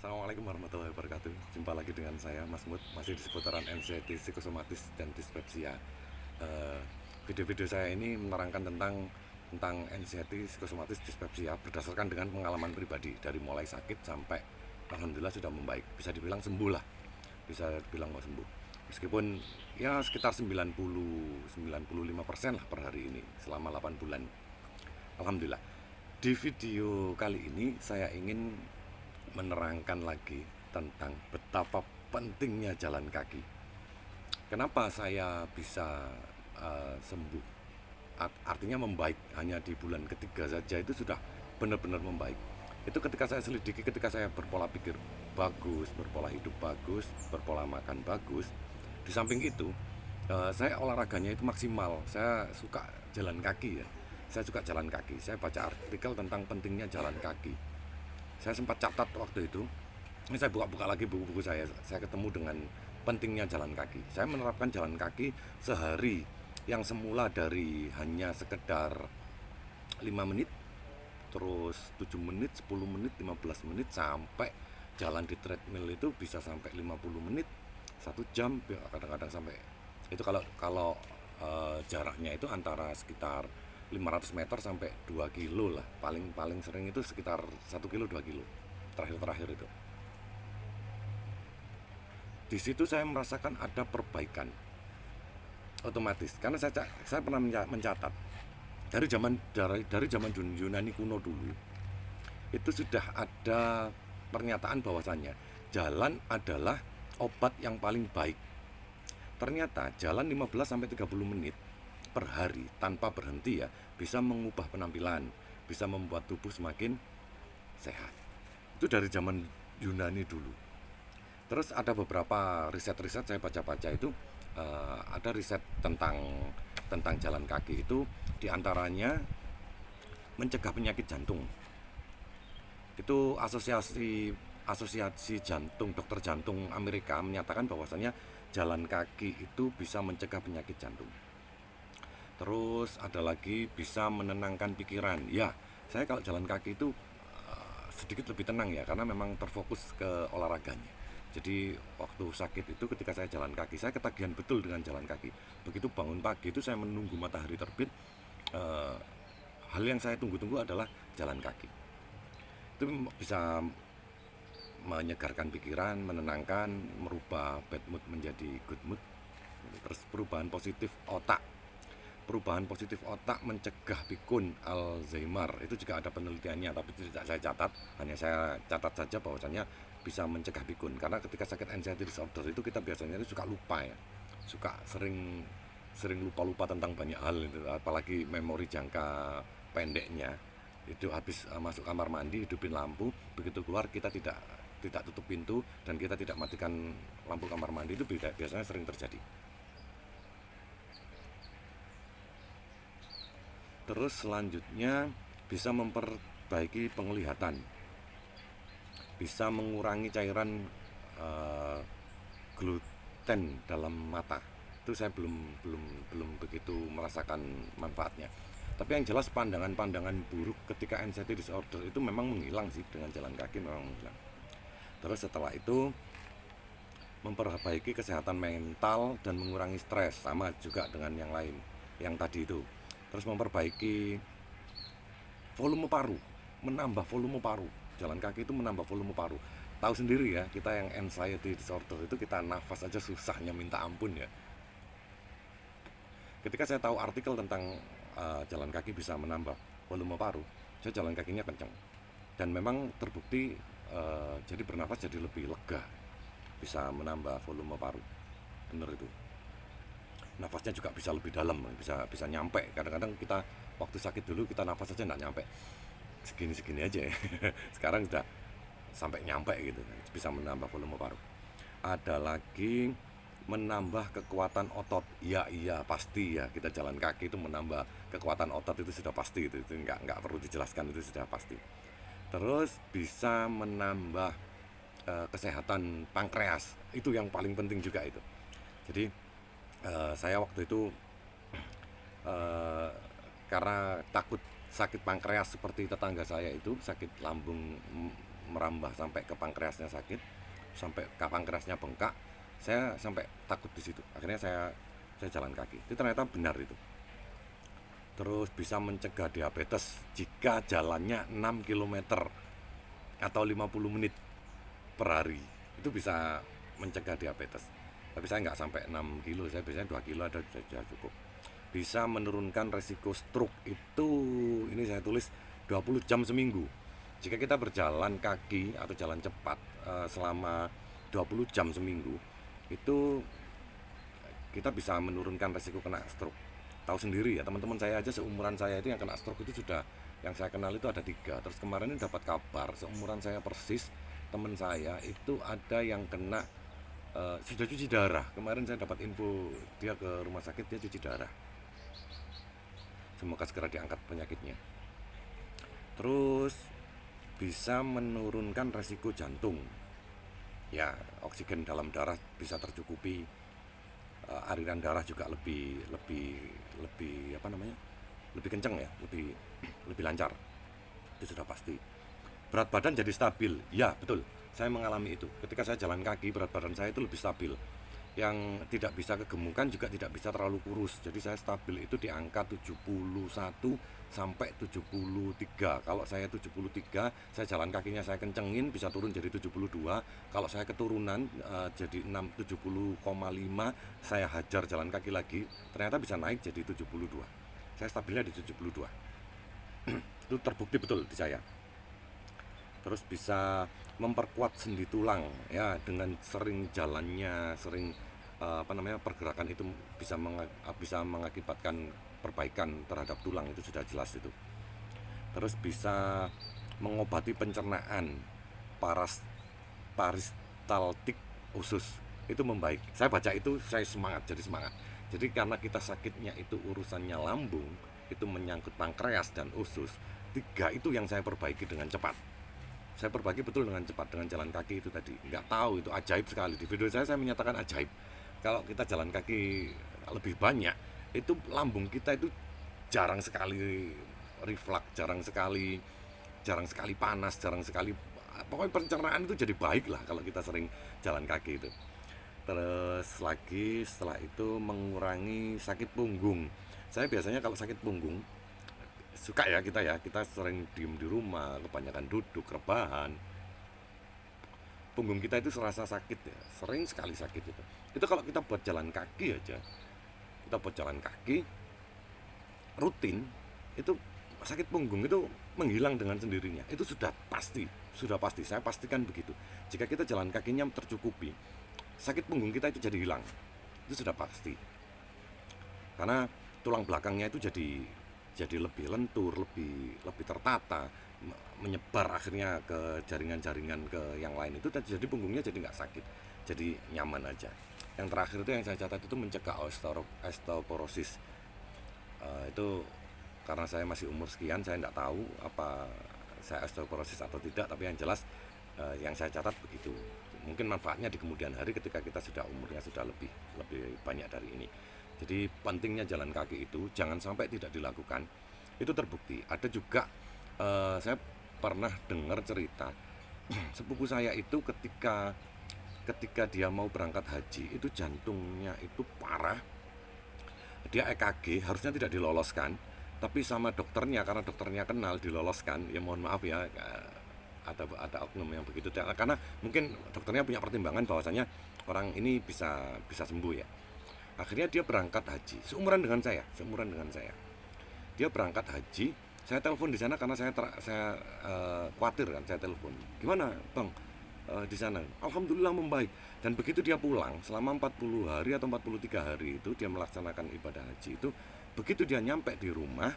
Assalamualaikum warahmatullahi wabarakatuh. Jumpa lagi dengan saya Mas Mut, masih di seputaran anxiety, psikosomatis dan dispepsia. Eh, Video-video saya ini menerangkan tentang anxiety, psikosomatis, dispepsia berdasarkan dengan pengalaman pribadi dari mulai sakit sampai alhamdulillah sudah membaik. Bisa dibilang sembuh lah. Bisa dibilang mau sembuh. Meskipun ya sekitar 90-95% lah per hari ini selama 8 bulan. Alhamdulillah. Di video kali ini saya ingin menerangkan lagi tentang betapa pentingnya jalan kaki. Kenapa saya bisa sembuh? Artinya membaik hanya di bulan ketiga saja itu sudah benar-benar membaik. Itu ketika saya selidiki, ketika saya berpola pikir bagus, berpola hidup bagus, berpola makan bagus. Di samping itu, saya olahraganya itu maksimal. Saya suka jalan kaki ya. Saya suka jalan kaki. Saya baca artikel tentang pentingnya jalan kaki. Saya sempat catat waktu itu. Ini saya buka-buka lagi buku-buku saya ketemu dengan pentingnya jalan kaki. Saya menerapkan jalan kaki sehari yang semula dari hanya sekedar 5 menit, terus 7 menit, 10 menit, 15 menit, sampai jalan di treadmill itu bisa sampai 50 menit, 1 jam, kadang-kadang sampai itu kalau kalau jaraknya itu antara sekitar 500 meter sampai 2 kilo lah. Paling sering itu sekitar 1 kilo 2 kilo terakhir itu. Di situ saya merasakan ada perbaikan otomatis karena saya pernah mencatat dari zaman Yunani kuno dulu itu sudah ada pernyataan bahwasannya jalan adalah obat yang paling baik. Ternyata jalan 15 sampai 30 menit per hari tanpa berhenti ya bisa mengubah penampilan, bisa membuat tubuh semakin sehat. Itu dari zaman Yunani dulu. Terus ada beberapa riset-riset saya baca-baca itu, ada riset tentang jalan kaki itu diantaranya mencegah penyakit jantung. Itu asosiasi jantung, dokter jantung Amerika menyatakan bahwasanya jalan kaki itu bisa mencegah penyakit jantung. Terus ada lagi bisa menenangkan pikiran. Ya, saya kalau jalan kaki itu sedikit lebih tenang ya karena memang terfokus ke olahraganya. Jadi waktu sakit itu ketika saya jalan kaki, saya ketagihan betul dengan jalan kaki. Begitu bangun pagi itu saya menunggu matahari terbit. eh, Hal yang saya tunggu-tunggu adalah jalan kaki. Itu bisa menyegarkan pikiran, menenangkan, merubah bad mood menjadi good mood. Terus perubahan positif otak mencegah pikun Alzheimer. Itu juga ada penelitiannya tapi tidak saya catat, hanya saya catat saja bahwasanya bisa mencegah pikun karena ketika sakit anxiety disorder itu kita biasanya itu suka lupa ya, suka sering sering lupa-lupa tentang banyak hal itu, apalagi memori jangka pendeknya. Itu habis masuk kamar mandi hidupin lampu, begitu keluar kita tidak tutup pintu dan kita tidak matikan lampu kamar mandi, itu biasanya sering terjadi. Terus selanjutnya bisa memperbaiki penglihatan, bisa mengurangi cairan eh, gluten dalam mata. Itu saya belum belum belum begitu merasakan manfaatnya. Tapi yang jelas pandangan-pandangan buruk ketika anxiety disorder itu memang menghilang sih, dengan jalan kaki memang menghilang. Terus setelah itu memperbaiki kesehatan mental dan mengurangi stres, sama juga dengan yang lain yang tadi itu. Terus memperbaiki volume paru, menambah volume paru. Jalan kaki itu menambah volume paru. Tahu sendiri ya, kita yang anxiety disorder itu kita nafas aja susahnya minta ampun ya. Ketika saya tahu artikel tentang jalan kaki bisa menambah volume paru, saya jalan kakinya kencang. Dan memang terbukti, jadi bernafas jadi lebih lega, bisa menambah volume paru. Bener itu. Nafasnya juga bisa lebih dalam, bisa bisa nyampe. Kadang-kadang kita waktu sakit dulu kita nafas aja nggak nyampe, segini-segini aja ya. Sekarang sudah sampai nyampe gitu, bisa menambah volume paru. Ada lagi menambah kekuatan otot. Ya iya pasti ya, kita jalan kaki itu menambah kekuatan otot, itu sudah pasti, itu nggak perlu dijelaskan, itu sudah pasti. Terus bisa menambah kesehatan pankreas, itu yang paling penting juga itu. Jadi saya waktu itu eh, karena takut sakit pankreas seperti tetangga saya itu, sakit lambung merambah sampai ke pankreasnya sakit, sampai ke pankreasnya bengkak. Saya sampai takut di situ. Akhirnya saya jalan kaki. Itu ternyata benar itu. Terus bisa mencegah diabetes jika jalannya 6 km atau 50 menit per hari. Itu bisa mencegah diabetes. Tapi saya nggak sampai 6 kilo, saya biasanya 2 kilo ada sudah cukup. Bisa menurunkan resiko stroke itu, ini saya tulis 20 jam seminggu. Jika kita berjalan kaki atau jalan cepat selama 20 jam seminggu, itu kita bisa menurunkan resiko kena stroke. Tahu sendiri ya, teman-teman saya aja seumuran saya itu yang kena stroke itu sudah, yang saya kenal itu ada 3. Terus kemarin ini dapat kabar seumuran saya persis, teman saya itu ada yang kena sudah cuci darah. Kemarin saya dapat info dia ke rumah sakit, dia cuci darah. Semoga segera diangkat penyakitnya. Terus bisa menurunkan resiko jantung. Ya, oksigen dalam darah bisa tercukupi. Aliran darah juga lebih lebih kencang ya, lebih lancar. Itu sudah pasti. Berat badan jadi stabil. Ya, betul. Saya mengalami itu. Ketika saya jalan kaki, berat badan saya itu lebih stabil. Yang tidak bisa kegemukan juga tidak bisa terlalu kurus. Jadi saya stabil itu di angka 71 sampai 73. Kalau saya 73, saya jalan kakinya saya kencengin bisa turun jadi 72. Kalau saya keturunan jadi 70,5, saya hajar jalan kaki lagi, ternyata bisa naik jadi 72. Saya stabilnya di 72. Itu terbukti betul di saya. Terus bisa memperkuat sendi tulang ya, dengan sering jalannya, sering pergerakan itu bisa mengakibatkan perbaikan terhadap tulang, itu sudah jelas itu. Terus bisa mengobati pencernaan, paristaltik usus itu membaik. Saya baca itu saya jadi semangat. Jadi karena kita sakitnya itu urusannya lambung, itu menyangkut pankreas dan usus, 3 itu yang saya perbaiki dengan cepat. Saya perbaiki betul dengan cepat dengan jalan kaki itu tadi. Nggak tahu, itu ajaib sekali. Di video saya menyatakan ajaib. Kalau kita jalan kaki lebih banyak, itu lambung kita itu jarang sekali reflux, jarang sekali panas, jarang sekali, pokoknya pencernaan itu jadi baik lah kalau kita sering jalan kaki itu. Terus lagi setelah itu mengurangi sakit punggung. Saya biasanya kalau sakit punggung, suka ya kita sering diem di rumah, kebanyakan duduk, rebahan, punggung kita itu serasa sakit ya, sering sekali sakit itu. Itu kalau kita buat jalan kaki aja, kita buat jalan kaki rutin, itu sakit punggung itu menghilang dengan sendirinya. Itu sudah pasti, saya pastikan begitu. Jika kita jalan kakinya tercukupi, sakit punggung kita itu jadi hilang, itu sudah pasti. Karena tulang belakangnya itu jadi lebih lentur, lebih tertata, menyebar akhirnya ke jaringan-jaringan ke yang lain itu, jadi punggungnya jadi nggak sakit, jadi nyaman aja. Yang terakhir itu yang saya catat itu mencegah osteoporosis. Itu karena saya masih umur sekian, saya nggak tahu apa saya osteoporosis atau tidak, tapi yang jelas yang saya catat begitu. Mungkin manfaatnya di kemudian hari ketika kita sudah umurnya sudah lebih banyak dari ini. Jadi pentingnya jalan kaki itu jangan sampai tidak dilakukan. Itu terbukti. Ada juga saya pernah dengar cerita sepupu saya itu ketika dia mau berangkat haji, itu jantungnya itu parah. Dia EKG, harusnya tidak diloloskan, tapi sama dokternya, karena dokternya kenal, diloloskan. Ya mohon maaf ya, ada oknum yang begitu, karena mungkin dokternya punya pertimbangan bahwasanya orang ini bisa sembuh ya. Akhirnya dia berangkat haji, seumuran dengan saya. Dia berangkat haji, saya telepon di sana karena saya khawatir kan, saya telepon. Gimana, Bang? Di sana. Alhamdulillah membaik. Dan begitu dia pulang selama 40 hari atau 43 hari itu dia melaksanakan ibadah haji itu, begitu dia nyampe di rumah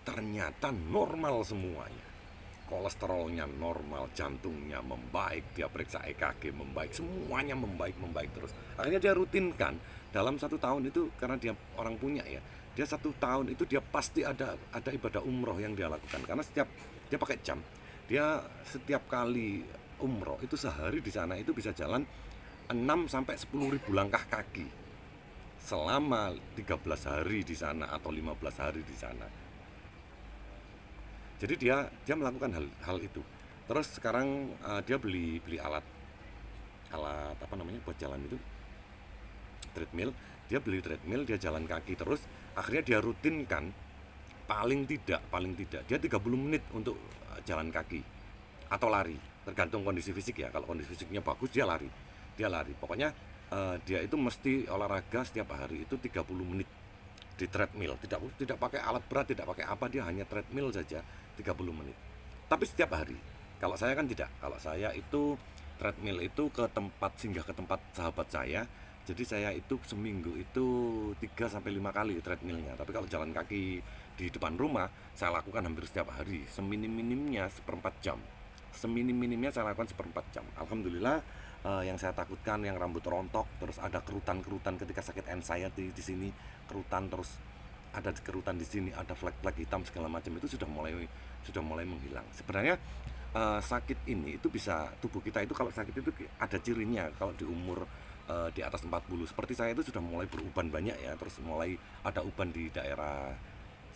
ternyata normal semuanya. Kolesterolnya normal, jantungnya membaik, dia periksa EKG membaik, semuanya membaik terus. Akhirnya dia rutinkan dalam 1 tahun itu, karena dia orang punya ya, dia 1 tahun itu dia pasti ada ibadah umroh yang dia lakukan, karena setiap dia pakai jam, dia setiap kali umroh itu sehari di sana itu bisa jalan 6 sampai 10 ribu langkah kaki selama 13 hari di sana atau 15 hari di sana. Jadi dia melakukan hal itu. Terus sekarang dia beli beli alat alat apa namanya buat jalan itu, treadmill. Dia beli treadmill, dia jalan kaki terus. Akhirnya dia rutinkan paling tidak dia 30 menit untuk jalan kaki atau lari, tergantung kondisi fisik ya. Kalau kondisi fisiknya bagus dia lari pokoknya. Dia itu mesti olahraga setiap hari itu 30 menit di treadmill, tidak tidak pakai alat berat, tidak pakai apa, dia hanya treadmill saja 30 menit. Tapi setiap hari. Kalau saya kan tidak. Kalau saya itu treadmill itu ke tempat, singgah ke tempat sahabat saya. Jadi saya itu seminggu itu 3 sampai 5 kali treadmillnya. Tapi kalau jalan kaki di depan rumah saya lakukan hampir setiap hari, seminim-minimnya seperempat jam. Seminim-minimnya saya lakukan seperempat jam. Alhamdulillah. Yang saya takutkan, yang rambut rontok, terus ada kerutan-kerutan ketika sakit anxiety di sini, kerutan, terus ada kerutan di sini, ada flek-flek hitam segala macam, itu sudah mulai menghilang. Sebenarnya sakit ini itu bisa, tubuh kita itu kalau sakit itu ada cirinya. Kalau di umur di atas 40 seperti saya itu sudah mulai beruban banyak ya, terus mulai ada uban di daerah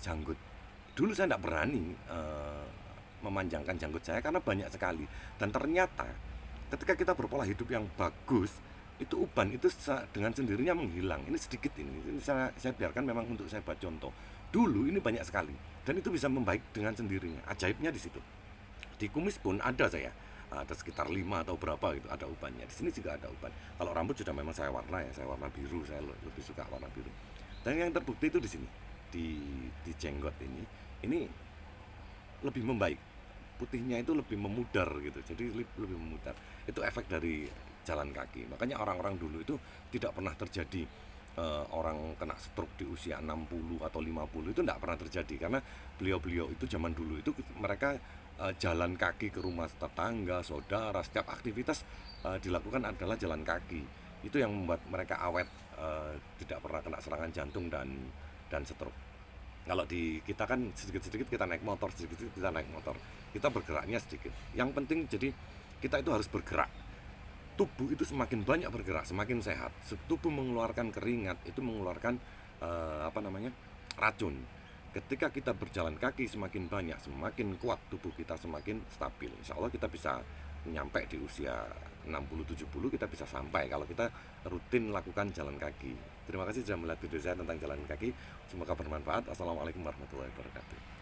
janggut. Dulu saya tidak berani memanjangkan janggut saya karena banyak sekali, dan ternyata ketika kita berpola hidup yang bagus, itu uban itu dengan sendirinya menghilang. Ini sedikit, ini saya biarkan memang untuk saya buat contoh. Dulu ini banyak sekali dan itu bisa membaik dengan sendirinya. Ajaibnya di situ. Di kumis pun ada, saya ada sekitar 5 atau berapa gitu, ada ubannya. Di sini juga ada uban. Kalau rambut sudah memang saya warna ya, saya warna biru, saya lebih suka warna biru. Dan yang terbukti itu di sini, di jenggot ini lebih membaik, putihnya itu lebih memudar gitu, jadi lebih memudar. Itu efek dari jalan kaki. Makanya orang-orang dulu itu tidak pernah terjadi orang kena stroke di usia 60 atau 50, itu tidak pernah terjadi karena beliau-beliau itu zaman dulu itu mereka jalan kaki ke rumah tetangga, saudara, setiap aktivitas dilakukan adalah jalan kaki. Itu yang membuat mereka awet, tidak pernah kena serangan jantung dan stroke. Kalau di kita kan sedikit-sedikit kita naik motor, sedikit-sedikit kita naik motor, kita bergeraknya sedikit. Yang penting jadi kita itu harus bergerak. Tubuh itu semakin banyak bergerak, semakin sehat. Tubuh mengeluarkan keringat, itu mengeluarkan racun. Ketika kita berjalan kaki semakin banyak, semakin kuat tubuh kita, semakin stabil. Insya Allah kita bisa nyampe di usia 60-70, kita bisa sampai kalau kita rutin lakukan jalan kaki. Terima kasih sudah melihat video saya tentang jalan kaki. Semoga bermanfaat. Assalamualaikum warahmatullahi wabarakatuh.